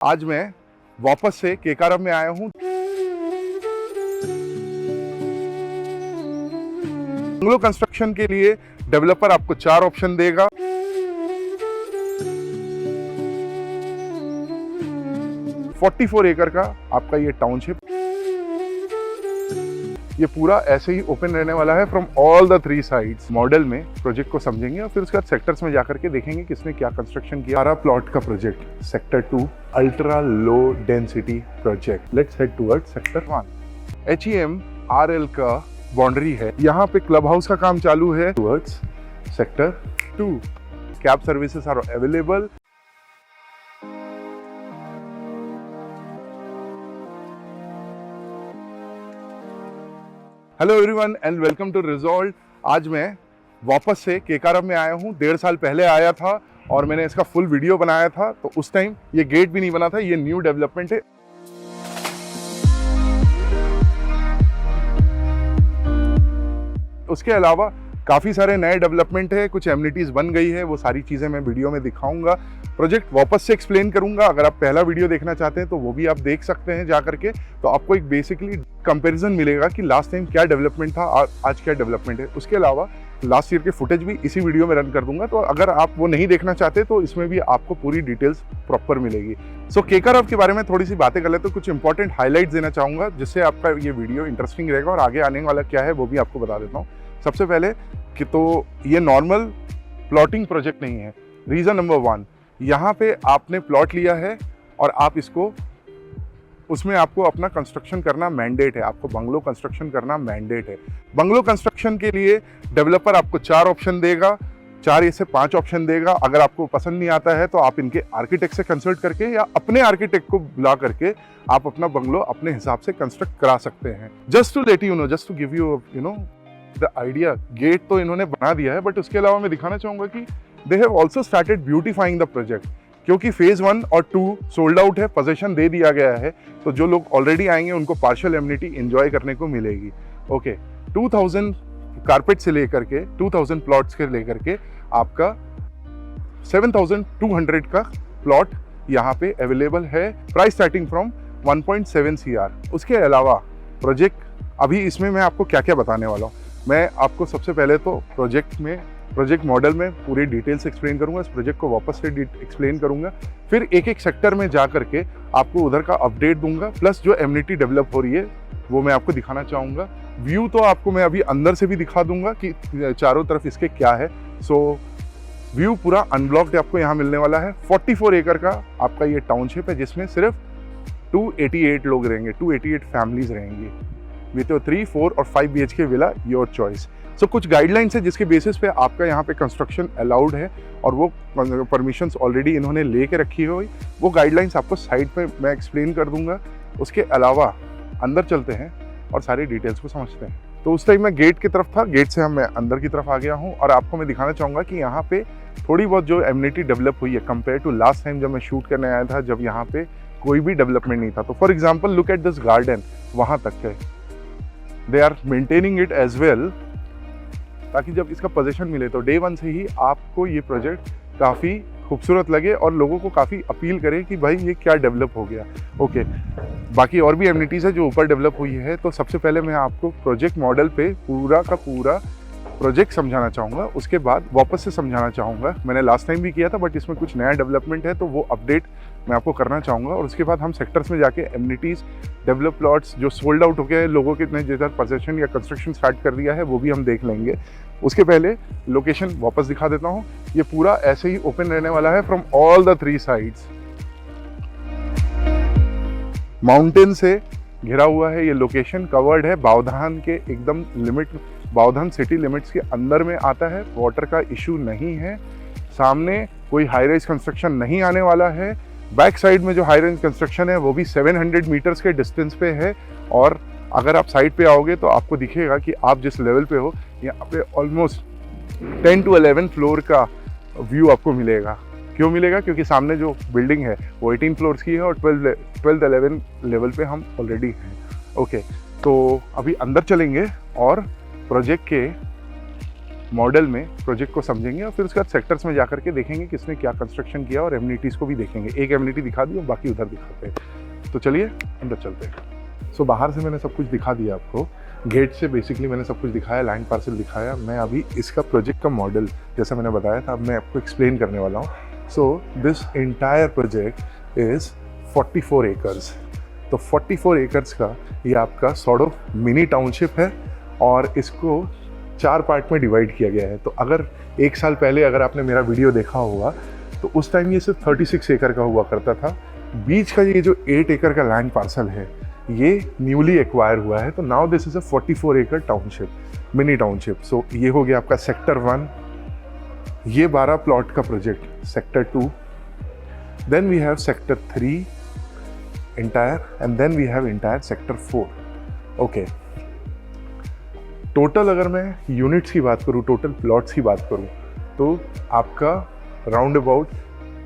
आज मैं वापस से केकारम में आया हूँ। बंगलो कंस्ट्रक्शन के लिए डेवलपर आपको 4 ऑप्शन देगा। $44 एकड़ का आपका ये टाउनशिप, ये पूरा ऐसे ही ओपन रहने वाला है from all the 3 sides. Model में प्रोजेक्ट को समझेंगे और फिर उसके बाद सेक्टर्स में जाकर के देखेंगे किसने क्या कंस्ट्रक्शन किया। 12 प्लॉट का project, sector 2 ultra low density project. Let's head towards sector 1। HEMRL का बाउंड्री है, यहाँ पे क्लब हाउस का काम चालू है। Towards sector 2 cab services are available. Hello everyone and welcome to result. आज मैं वापस से केकारम में आया हूँ। 1.5 साल पहले आया था और मैंने इसका फुल वीडियो बनाया था, तो उस टाइम ये गेट भी नहीं बना था। ये न्यू डेवलपमेंट है। उसके अलावा काफ़ी सारे नए डेवलपमेंट है, कुछ एमिनिटीज़ बन गई है, वो सारी चीज़ें मैं वीडियो में दिखाऊंगा। प्रोजेक्ट वापस से एक्सप्लेन करूंगा। अगर आप पहला वीडियो देखना चाहते हैं तो वो भी आप देख सकते हैं जा करके। तो आपको एक बेसिकली कंपैरिजन मिलेगा कि लास्ट टाइम क्या डेवलपमेंट था और आज क्या डेवलपमेंट है। उसके अलावा लास्ट ईयर के फुटेज भी इसी वीडियो में रन कर दूंगा, तो अगर आप वो नहीं देखना चाहते तो इसमें भी आपको पूरी डिटेल्स प्रॉपर मिलेगी। सो केकारम के बारे में थोड़ी सी बातें कर लेते तो कुछ इंपॉर्टेंट हाईलाइट्स देना चाहूँगा, जिससे आपका ये वीडियो इंटरेस्टिंग रहेगा और आगे आने वाला क्या है वो भी आपको बता देता हूँ। सबसे पहले कि तो ये नॉर्मल प्लॉटिंग प्रोजेक्ट नहीं है। रीज़न नंबर 1, यहाँ पे आपने प्लॉट लिया है और आप इसको, उसमें आपको अपना कंस्ट्रक्शन करना मैंडेट है। आपको बंगलो कंस्ट्रक्शन करना मैंडेट है। बंगलो कंस्ट्रक्शन के लिए डेवलपर आपको 4 ऑप्शन देगा, 4 से 5 ऑप्शन देगा। अगर आपको पसंद नहीं आता है तो आप इनके आर्किटेक्ट से कंसल्ट करके या अपने आर्किटेक्ट को बुला करके आप अपना बंगलो अपने हिसाब से कंस्ट्रक्ट करा सकते हैं। Just to let you know, just to give you know the idea, gate तो इन्होंने बना दिया है, बट उसके अलावा मैं दिखाना चाहूँगा कि they have also started beautifying the project. क्योंकि फेज 1 और 2 सोल्ड आउट है, पोजीशन दे दिया गया है, तो जो लोग ऑलरेडी आएंगे उनको पार्शियल एमिनिटी एंजॉय करने को मिलेगी। ओके, 2000 कारपेट से लेकर के 2000 प्लॉट्स के लेकर के आपका 7200 का प्लॉट यहाँ पे अवेलेबल है। Price starting from 1.7 CR। उसके अलावा प्रोजेक्ट, अभी इसमें मैं आपको क्या क्या बताने वाला हूँ। मैं आपको सबसे पहले तो प्रोजेक्ट मॉडल में पूरी डिटेल्स एक्सप्लेन करूंगा। इस प्रोजेक्ट को वापस से एक्सप्लेन करूंगा, फिर एक एक सेक्टर में जा करके आपको उधर का अपडेट दूंगा, प्लस जो एमिनिटी डेवलप हो रही है वो मैं आपको दिखाना चाहूँगा। व्यू तो आपको मैं अभी अंदर से भी दिखा दूंगा कि चारों तरफ इसके क्या है। सो व्यू पूरा अनब्लॉक्ड आपको यहाँ मिलने वाला है। 44 एकड़ का आपका ये टाउनशिप है, जिसमें सिर्फ 288 लोग रहेंगे, 288 फैमिलीज रहेंगी विथ 3, 4 और 5 BHK विला, योर चॉइस। सो कुछ गाइडलाइंस है जिसके बेसिस पे आपका यहाँ पे कंस्ट्रक्शन अलाउड है और वो परमिशंस ऑलरेडी इन्होंने लेके रखी हुई। वो गाइडलाइंस आपको साइड पे मैं एक्सप्लेन कर दूंगा। उसके अलावा अंदर चलते हैं और सारी डिटेल्स को समझते हैं। तो उस टाइम मैं गेट की तरफ था, गेट से मैं अंदर की तरफ आ गया हूँ और आपको मैं दिखाना चाहूँगा कि यहाँ पे थोड़ी बहुत जो एमिनिटी डेवलप हुई है कंपेयर टू लास्ट टाइम जब मैं शूट करने आया था, जब यहाँ पे कोई भी डेवलपमेंट नहीं था। तो for example look at this garden, वहाँ तक है, they are maintaining it as well, ताकि जब इसका पोजीशन मिले तो डे 1 से ही आपको ये प्रोजेक्ट काफ़ी खूबसूरत लगे और लोगों को काफ़ी अपील करे कि भाई ये क्या डेवलप हो गया। ओके, बाकी और भी एमिनिटीज़ है जो ऊपर डेवलप हुई है। तो सबसे पहले मैं आपको प्रोजेक्ट मॉडल पे पूरा का पूरा प्रोजेक्ट समझाना चाहूँगा, उसके बाद वापस से समझाना चाहूँगा। मैंने लास्ट टाइम भी किया था, बट इसमें कुछ नया डेवलपमेंट है तो वो अपडेट मैं आपको करना चाहूँगा। और उसके बाद हम सेक्टर्स में जाके एमिनिटीज़, डेवलप प्लॉट्स जो सोल्ड आउट हो गए हैं, लोगों के इतने जैसा पोजीशन या कंस्ट्रक्शन स्टार्ट कर दिया है, वो भी हम देख लेंगे। उसके पहले लोकेशन वापस दिखा देता हूँ। ये पूरा ऐसे ही ओपन रहने वाला है from all the 3 sides. Mountain से घिरा हुआ है ये लोकेशन, कवर्ड है बावधान के एकदम लिमिट, बावधान सिटी लिमिट्स के अंदर में आता है। वाटर का इशू नहीं है, सामने कोई हाई राइज कंस्ट्रक्शन नहीं आने वाला है। बैक साइड में जो हाई राइज कंस्ट्रक्शन है वो भी 700 मीटर्स के डिस्टेंस पे है। और अगर आप साइड पे आओगे तो आपको दिखेगा कि आप जिस लेवल पे हो, यहाँ पे ऑलमोस्ट 10 to 11 फ्लोर का व्यू आपको मिलेगा। क्यों मिलेगा? क्योंकि सामने जो बिल्डिंग है वो 18 फ्लोर्स की है और 12th-11 लेवल पे हम ऑलरेडी हैं। ओके, तो अभी अंदर चलेंगे और प्रोजेक्ट के मॉडल में प्रोजेक्ट को समझेंगे और फिर उसके बाद सेक्टर्स में जाकर के देखेंगे किसने क्या कंस्ट्रक्शन किया और एमिनिटीज़ को भी देखेंगे। एक एमिनिटी दिखा दी और बाकी उधर दिखाते हैं। तो चलिए अंदर चलते हैं। सो बाहर से मैंने सब कुछ दिखा दिया आपको, गेट से बेसिकली मैंने सब कुछ दिखाया, लैंड पार्सल दिखाया। मैं अभी इसका प्रोजेक्ट का मॉडल जैसा मैंने बताया था अब मैं आपको एक्सप्लेन करने वाला हूँ। So this entire project is 44 acres. तो 44 एकर्स का ये आपका सॉर्ट ऑफ मिनी टाउनशिप है और इसको 4 पार्ट में डिवाइड किया गया है। तो अगर 1 साल पहले अगर आपने मेरा वीडियो देखा होगा तो उस टाइम ये सिर्फ 36 एकड़ का हुआ करता था। बीच का ये जो 8 एकड़ का लैंड पार्सल है ये न्यूली एक्वायर हुआ है। तो नाउ दिस इज अ 44 एकड़ टाउनशिप, मिनी टाउनशिप। सो ये हो गया आपका सेक्टर 1, ये 12 प्लॉट का project sector 2, then we have sector 3 entire and then we have entire sector 4। Okay, total अगर मैं यूनिट्स की बात करूँ, टोटल प्लॉट्स की बात करूँ तो आपका राउंड अबाउट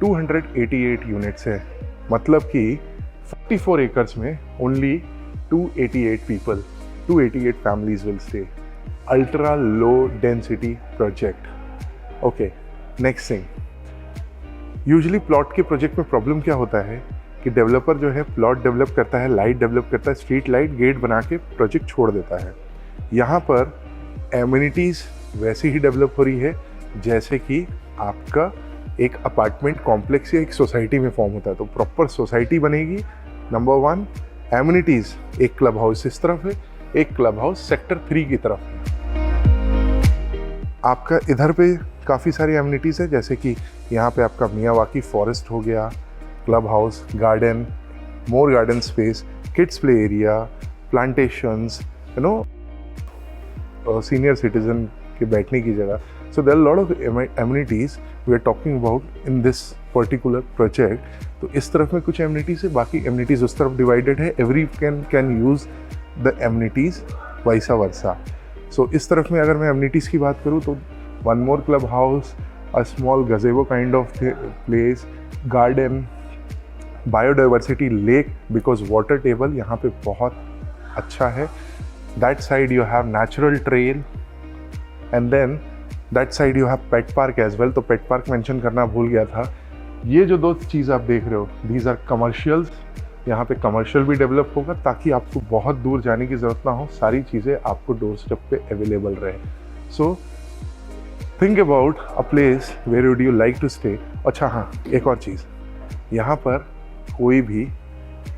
288 यूनिट्स है। मतलब कि 44 एकर्स में only 288 people, 288 families will stay. Ultra low density project. Okay, next thing, usually plot के प्रोजेक्ट में प्रॉब्लम क्या होता है कि डेवलपर जो है प्लॉट डेवलप करता है, लाइट डेवलप करता है, स्ट्रीट लाइट गेट बना के प्रोजेक्ट छोड़ देता है। यहाँ पर एमिनिटीज़ वैसे ही डेवलप हो रही है जैसे कि आपका एक अपार्टमेंट कॉम्प्लेक्स या एक सोसाइटी में फॉर्म होता है। तो प्रॉपर सोसाइटी बनेगी। नंबर 1, एमिनिटीज़, एक क्लब हाउस इस तरफ है, एक क्लब हाउस सेक्टर 3 की तरफ है। आपका इधर पे काफ़ी सारी एमिनिटीज़ है जैसे कि यहाँ पे आपका मियावाकी फॉरेस्ट हो गया, club house, garden, more garden space, kids play area, plantations, you know, senior citizen के बैठने की जगह। So there are lot of amenities we are talking about in this particular project. तो इस तरफ में कुछ एमिनिटीज़ है, बाकी एमिनिटीज़ उस तरफ डिवाइडेड है। Every can use the amenities vice versa. So इस तरफ में अगर मैं एमिनिटीज़ की बात करूँ तो 1 more club house, a small गजेबो kind of place, garden, biodiversity lake because water table यहाँ पे बहुत अच्छा है। That side you have natural trail and then that side you have pet park as well। तो pet park mention करना भूल गया था। ये जो 2 चीज़ आप देख रहे हो these are commercials। यहाँ पे कमर्शियल भी डेवलप होगा ताकि आपको बहुत दूर जाने की ज़रूरत ना हो, सारी चीज़ें आपको डोर स्टेप पे अवेलेबल रहे। So think about a place where would you like to stay. अच्छा हाँ, एक और चीज़, यहाँ पर कोई भी,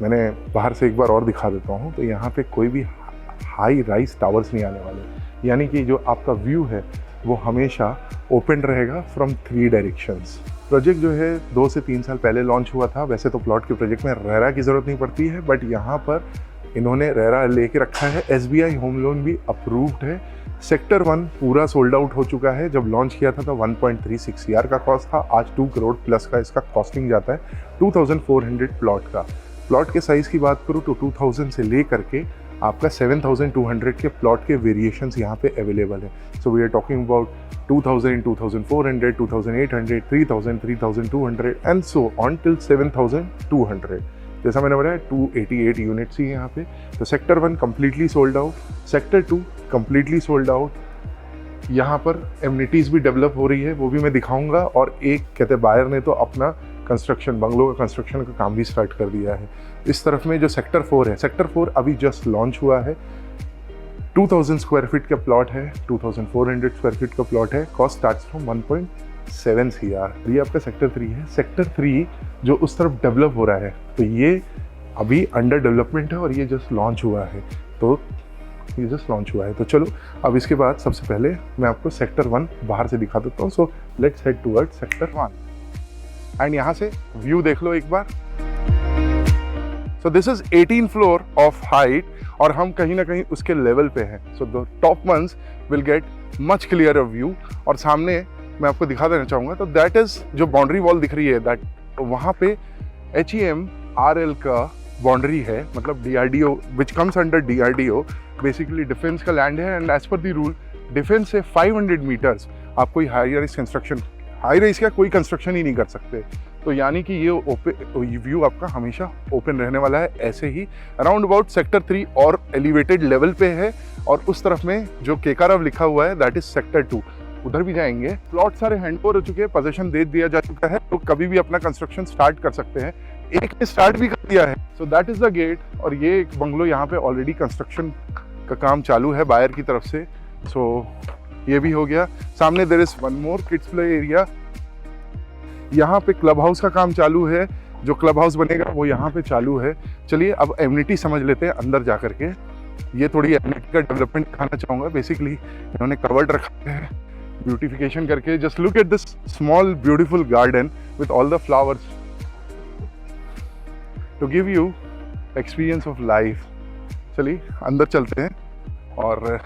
मैंने बाहर से एक बार और दिखा देता हूँ, तो यहाँ पे कोई भी हाई राइज टावर्स नहीं आने वाले। यानी कि जो आपका व्यू है वो हमेशा ओपन रहेगा फ्रॉम 3 डायरेक्शंस। प्रोजेक्ट जो है 2 से 3 साल पहले लॉन्च हुआ था। वैसे तो प्लॉट के प्रोजेक्ट में रेरा की ज़रूरत नहीं पड़ती है, बट यहाँ पर इन्होंने रेरा लेके रखा है। SBI होम लोन भी अप्रूव्ड है। सेक्टर 1 पूरा सोल्ड आउट हो चुका है। जब लॉन्च किया था तो 1.36 CR का कॉस्ट था, आज 2 करोड़ प्लस का इसका कॉस्टिंग जाता है। 2400 प्लॉट का। प्लॉट के साइज़ की बात करूँ तो 2000 से ले करके आपका 7200 के प्लॉट के वेरिएशंस यहाँ पे अवेलेबल है। So we are talking about 2000, 2400, 2800, 3000, 3200 and so on till 7200। जैसा मैंने बताया 288 यूनिट्स ही यहाँ पे। तो sector 1 completely sold out, sector 2 completely sold out. यहाँ पर एमिनिटीज़ भी डेवलप हो रही है, वो भी मैं दिखाऊंगा। और एक कहते बायर ने तो अपना कंस्ट्रक्शन, बंगलो का कंस्ट्रक्शन का काम भी स्टार्ट कर दिया है। इस तरफ में जो सेक्टर 4 है, सेक्टर 4 अभी जस्ट लॉन्च हुआ है। 2000 स्क्वायर फीट का प्लॉट है, 2400 स्क्वायर फीट का प्लॉट है। Cost starts from 1.7 CR। ये आपका सेक्टर 3 है। सेक्टर 3 जो उस तरफ डेवलप हो रहा है, तो ये अभी अंडर डेवलपमेंट है और ये जस्ट लॉन्च हुआ है। तो चलो अब इसके बाद सबसे पहले मैं आपको सेक्टर 1 बाहर से दिखा देता हूँ। So let's head toward sector 1 and यहाँ से व्यू देख लो एक बार। So this is 18 floor of height और हम कहीं ना कहीं उसके लेवल पे हैं। So the top ones will get much clear view. और सामने मैं आपको दिखा देना चाहूँगा, तो दैट इज़ जो बाउंड्री वॉल दिख रही है, दैट वहाँ पे HEMRL का बाउंड्री है, मतलब DRDO which comes under DRDO, basically defence का लैंड है। And as per the rule defence से 500 मीटर्स आप कोई हाई राइज का कोई कंस्ट्रक्शन ही नहीं कर सकते। तो यानी कि ये व्यू आपका हमेशा ओपन रहने वाला है। ऐसे ही अराउंड अबाउट सेक्टर 3 और एलिवेटेड लेवल पे है। और उस तरफ में जो केकारव लिखा हुआ है दैट इज सेक्टर 2। उधर भी जाएंगे। प्लॉट सारे हैंड ओवर हो चुके हैं, पोजीशन दे दिया जा चुका है, तो कभी भी अपना कंस्ट्रक्शन स्टार्ट कर सकते हैं। एक ने स्टार्ट भी कर दिया है। So that is the gate. और ये एक बंगलो यहाँ पे ऑलरेडी कंस्ट्रक्शन का काम चालू है बायर की तरफ से। सो ये भी हो गया। सामने there is one more kids play area. यहाँ पे क्लब हाउस का काम चालू है। जो क्लब हाउस बनेगा वो यहाँ पे चालू है। चलिए अब एमिनिटी समझ लेते हैं अंदर जा करके। ये थोड़ी एमिनिटी का डेवलपमेंट दिखाना चाहूँगा। बेसिकली इन्होंने कवर्ड रखा है ब्यूटिफिकेशन करके। Just look at this small beautiful garden with all the flowers to give you experience of life. चलिए अंदर चलते हैं और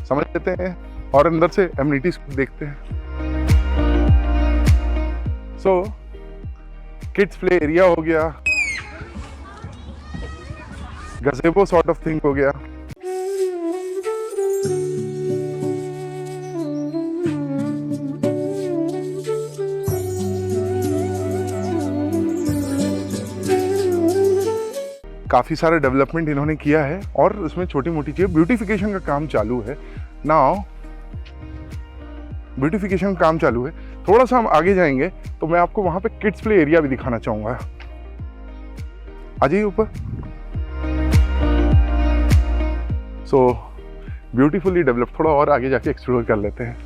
समझ लेते हैं और अंदर से एमिनिटीज देखते हैं। सो किड्स प्ले एरिया हो गया, गज़ेबो सॉर्ट ऑफ थिंग हो गया। काफ़ी सारा डेवलपमेंट इन्होंने किया है और उसमें छोटी मोटी चीज़ ब्यूटिफिकेशन का काम चालू है। नाउ ब्यूटिफिकेशन का काम चालू है। थोड़ा सा हम आगे जाएंगे तो मैं आपको वहाँ पे किड्स प्ले एरिया भी दिखाना चाहूँगा। आ जाइए ऊपर। सो ब्यूटीफुली डेवलप। थोड़ा और आगे जाके एक्सप्लोर कर लेते हैं।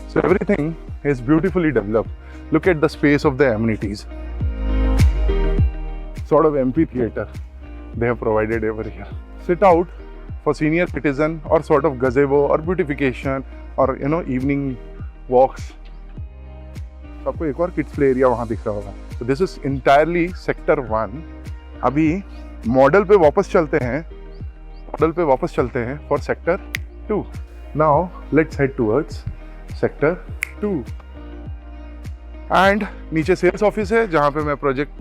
So everything is beautifully developed. Look at the space of the amenities. Sort of amphitheater they have provided over here. Sit out for senior citizen or sort of gazebo or beautification or evening walks. तो आपको एक और kids play area वहाँ दिख रहा होगा। तो this is entirely sector 1। अभी मॉडल पे वापस चलते हैं for sector 2। Now let's head towards sector 2। And नीचे सेल्स ऑफिस है जहाँ पे मैं प्रोजेक्ट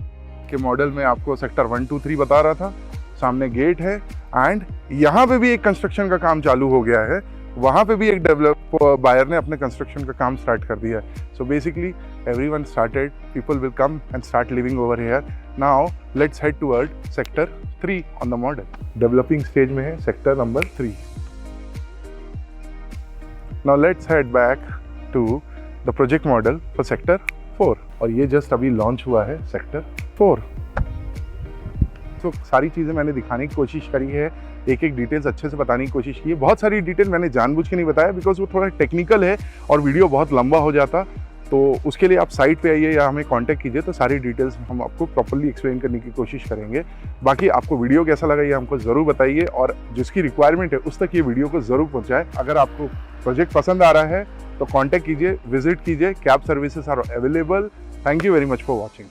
के मॉडल में आपको सेक्टर 1, 2, 3 बता रहा था। सामने गेट है एंड यहाँ पे भी एक कंस्ट्रक्शन का काम चालू हो गया है। वहाँ पे भी एक बायर ने अपने कंस्ट्रक्शन का काम स्टार्ट कर दिया है। So basically everyone started, people will come and start living over here. Now let's head toward sector 3 on the model. Developing stage में है sector number 3। Now let's head back to the project model for sector 4। और ये just अभी launch हुआ है sector 4। तो सारी चीज़ें मैंने दिखाने की कोशिश करी है, एक एक डिटेल्स अच्छे से बताने की कोशिश की है। बहुत सारी डिटेल मैंने जानबूझ के नहीं बताया बिकॉज वो थोड़ा टेक्निकल है और वीडियो बहुत लंबा हो जाता। तो उसके लिए आप साइट पे आइए या हमें कांटेक्ट कीजिए, तो सारी डिटेल्स हम आपको प्रॉपर्ली एक्सप्लेन करने की कोशिश करेंगे। बाकी आपको वीडियो कैसा लगा ये हमको ज़रूर बताइए और जिसकी रिक्वायरमेंट है उस तक ये वीडियो को ज़रूर पहुँचाएँ। अगर आपको प्रोजेक्ट पसंद आ रहा है तो कॉन्टैक्ट कीजिए, विजिट कीजिए। Cab services are available. Thank you very much for watching.